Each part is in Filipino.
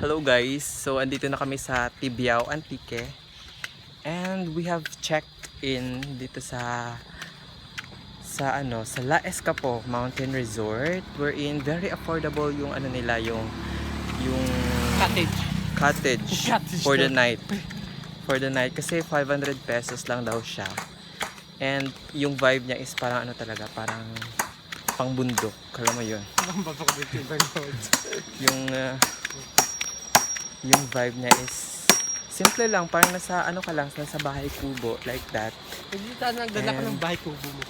Hello guys, so andito na kami sa Tibiao Antique and we have checked in dito sa La Escapo Mountain Resort, wherein very affordable yung nila, yung cottage for the night. For the night kasi 500 pesos lang daw siya. And yung vibe niya is parang talaga, parang pangbundok, alam mo yun. Yung vibe niya is simple lang, parang nasa ka lang, nasa bahay kubo, like that. Hindi tayo nagdala ka ng bahay kubo mo.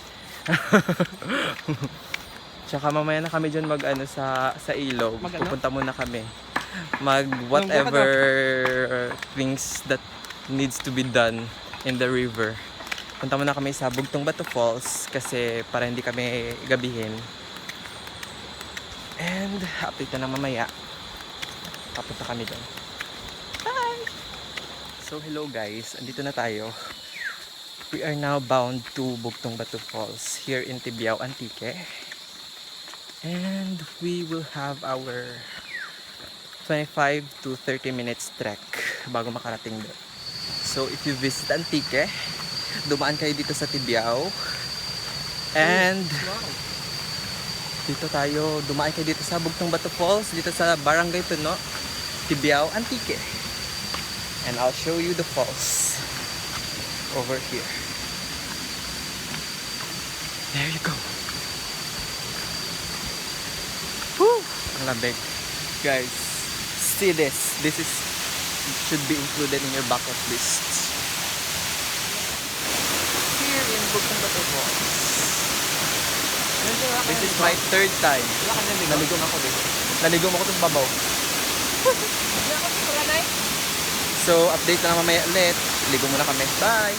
Tsaka mamaya na kami dyan sa ilog. Pupunta muna kami. Whatever things that needs to be done in the river. Punta muna kami sa Bugtong Batu Falls kasi para hindi kami gabihin. And update na mamaya. Papunta kami doon. Bye! So hello guys, andito na tayo. We are now bound to Bugtong Batu Falls here in Tibiao Antique. And we will have our 25 to 30 minutes trek bago makarating doon. So if you visit Antique, dumaan kayo dito sa Tibiao. And dumaan kayo dito sa Bugtong Batu Falls, dito sa Barangay Puno, Tibiao Antique. And I'll show you the falls over here. There you go. Woo! Ang lamig. Guys, see this. This should be included in your bucket list. Here in Bugtong Batu Falls. This is my third time. Naligong ako dito. Naligong ako sa babaw. So, update na mamaya ulit. Ligo muna kami. Bye!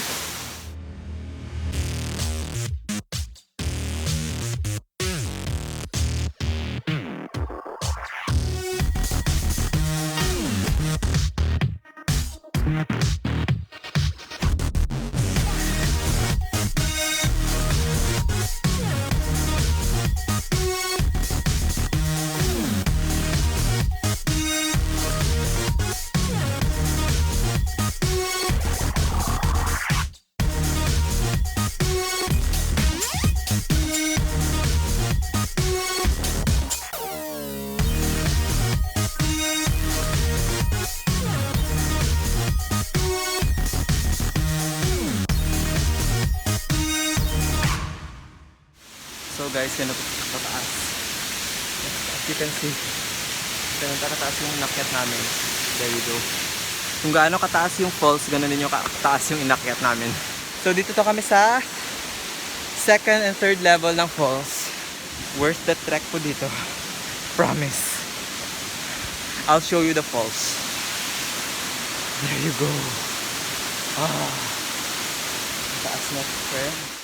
So guys, ganito kataas. As you can see, ganito kataas yung inakyat namin. There you go. Kung gaano kataas yung falls, ganoon din yung kataas yung inakyat namin. So dito to kami sa second and third level ng falls. Worth the trek po dito. Promise. I'll show you the falls. There you go. Taas na, friend.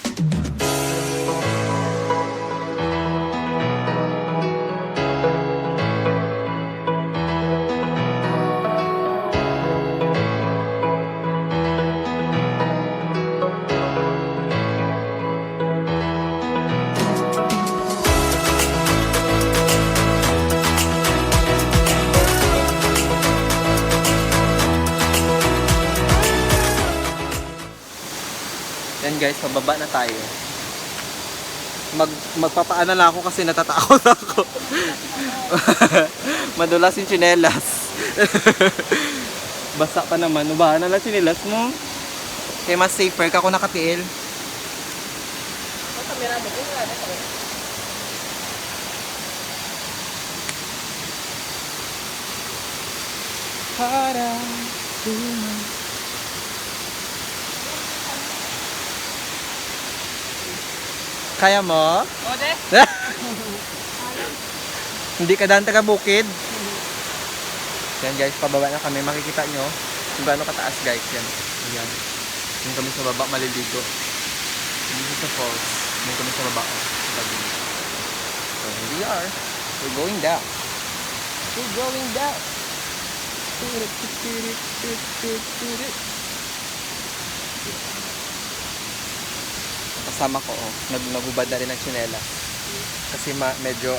Then guys, pababa na tayo. Magpapaana na ako kasi natatakot ako. Madulas yung tsinelas. Basa pa naman. Ubahan na lang tsinelas mo. Kaya mas safer ka kung nakatiil. Para kaya mo? Ode? Hindi ka daan taga bukid? Yan guys, pababa na kami. Makikita nyo kung gaano kataas guys. Yan. Ayan. Yung kami sa baba, maliligo. Dito sa falls. Yung kami sa baba. So here we are. We're going down. We're going down. Kasama ko, nagubad na rin ng tsinelas. Kasi medyo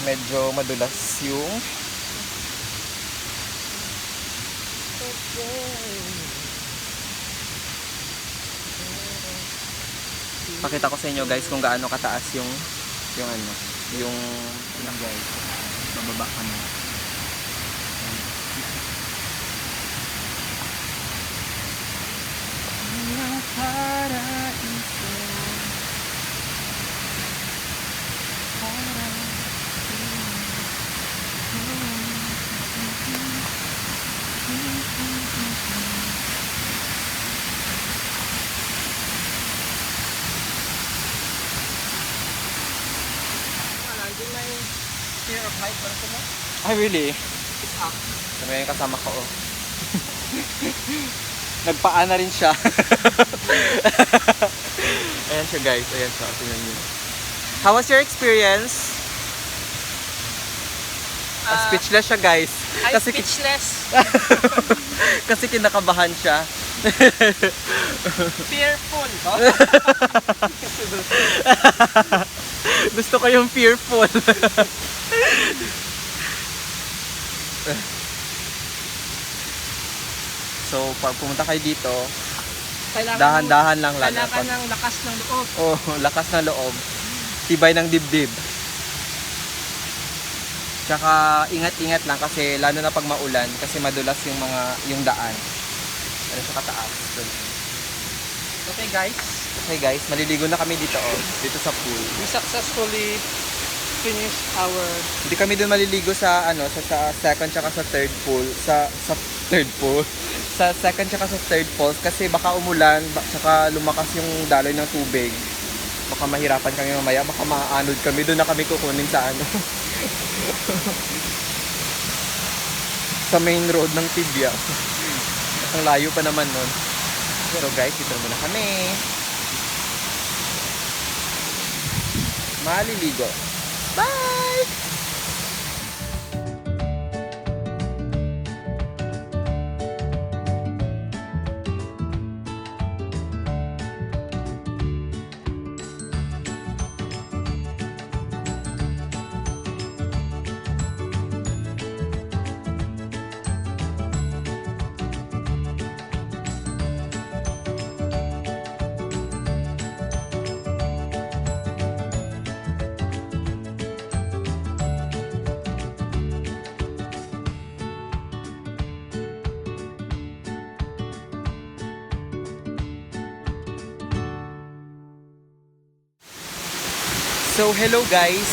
medyo madulas yung Pakita ko sa inyo guys kung gaano kataas yung ano, yung guys. Bababa kami. Ang paraiso. Hindi may fear of height ba ito mo? Ay really? It's up. Sabi yung kasama ko oh. Nagpaana rin siya. Ayan siya guys, ayan siya. Tingnan niyo. How was your experience? Speechless siya guys. I'm Kasi speechless. kasi kinakabahan siya. Fearful. Gusto ko yung fearful. So, pag pumunta kayo dito, dahan-dahan lang lalo. Kailangan ng lakas ng loob. Oh, lakas na loob. Tibay ng dibdib. Tsaka ingat-ingat lang kasi lalo na pag maulan kasi madulas yung daan. Ano siya kataas. Okay guys, Okay guys, maliligo na kami dito oh, dito sa pool. we successfully finished our Hindi kami doon maliligo sa ano sa second tsaka sa third pool, sa third pool. Sa second tsaka sa third falls kasi baka umulan tsaka lumakas yung daloy ng tubig. Baka mahirapan kami mamaya, baka maanod kami, doon na kami kukunin sa ano. Sa main road ng Tibia. Ang layo pa naman nun. So guys, dito muna kami. Maliligo. Bye! So hello guys.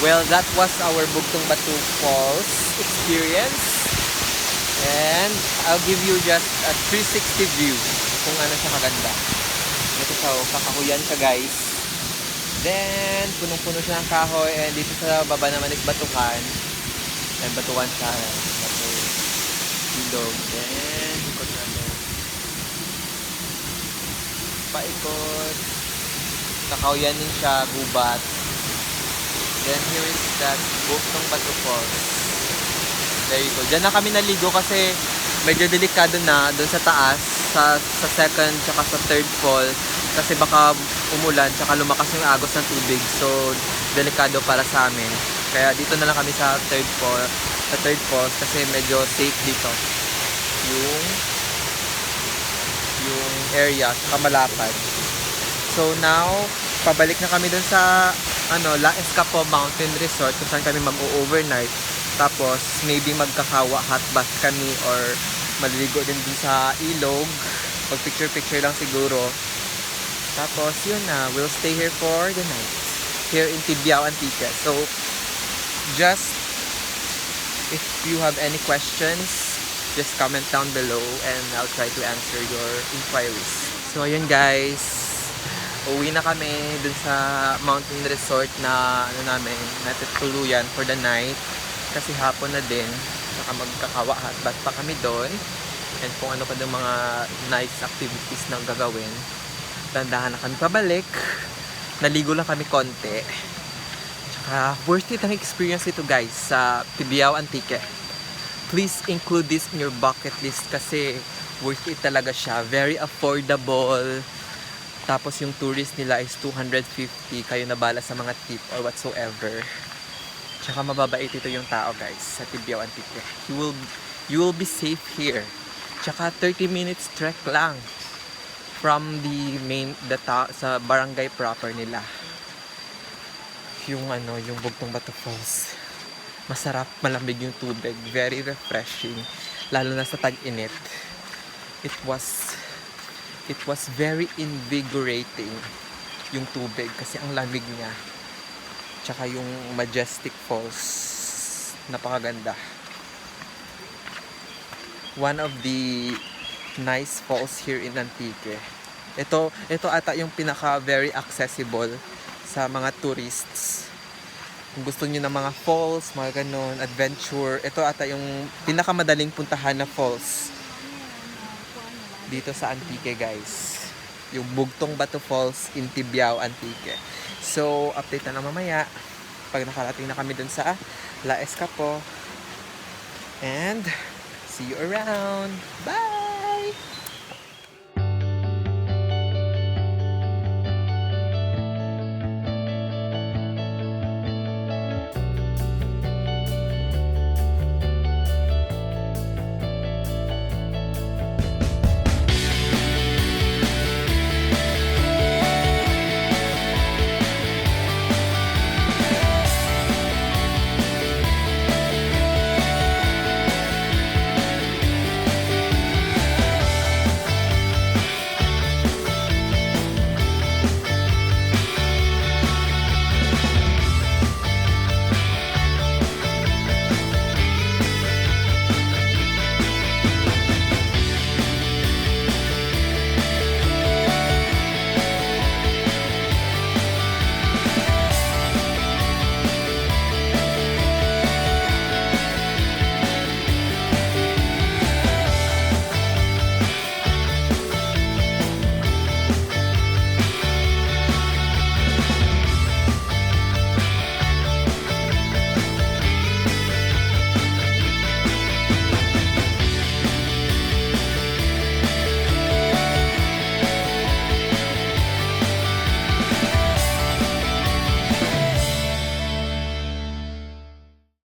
Well, that was our Bugtong Batu Falls experience. And I'll give you just a 360 view kung ano siya kaganda. Ito siya, kakahuyan siya guys. Then, punong-puno siya ng kahoy. And dito sa baba naman is batukan. And batukan siya. Batu, ilog. Then, ikot natin. Paikot. Kakahuyan din siya, gubat. Then here is that Bugtong Batu Falls. There you go. Diyan na kami naligo kasi medyo delikado na doon sa taas, sa second tsaka sa third fall kasi baka umulan tsaka lumakas yung agos ng tubig. So delikado para sa amin. Kaya dito na lang kami sa third falls kasi medyo safe dito. Yung area tsaka malapad. So now, pabalik na kami dun sa La Escapo Mountain Resort kung saan kami mag-overnight. Tapos, maybe magkakawa hot bath kami or maliligo din dun sa ilog. Pag picture-picture lang siguro. Tapos, yun na. We'll stay here for the night. Here in Tibiao, Antique. So, just if you have any questions, just comment down below and I'll try to answer your inquiries. So, ayun guys. Uwi na kami dun sa mountain resort na natutuluyan for the night kasi hapon na din, saka magkakawa hotbath pa kami doon and kung ano pa yung mga nice activities na gagawin. Dandahan na kami pabalik, naligo lang kami konti, tsaka worth it ang experience ito guys sa Tibiao, Antique. Please include this in your bucket list kasi worth it talaga siya, very affordable. Tapos yung tourist nila is 250. Kayo na bala sa mga tip or whatsoever. Tsaka mababait ito yung tao guys sa Tibiao, Antique. You will be safe here. Tsaka 30 minutes trek lang from the sa barangay proper nila. Yung yung Bugtong Batu Falls. Masarap, malamig yung tubig, very refreshing, lalo na sa tag-init. It was very invigorating yung tubig kasi ang lamig niya. Tsaka yung Majestic Falls, napakaganda. One of the nice falls here in Antique. Ito ata yung pinaka very accessible sa mga tourists. Kung gusto niyo ng mga falls, mga ganon, adventure, ito ata yung pinakamadaling puntahan na falls dito sa Antique, guys. Yung Bugtong Batu Falls in Tibiao, Antique. So, update na lang mamaya pag nakarating na kami dun sa La Escapo. And see you around. Bye!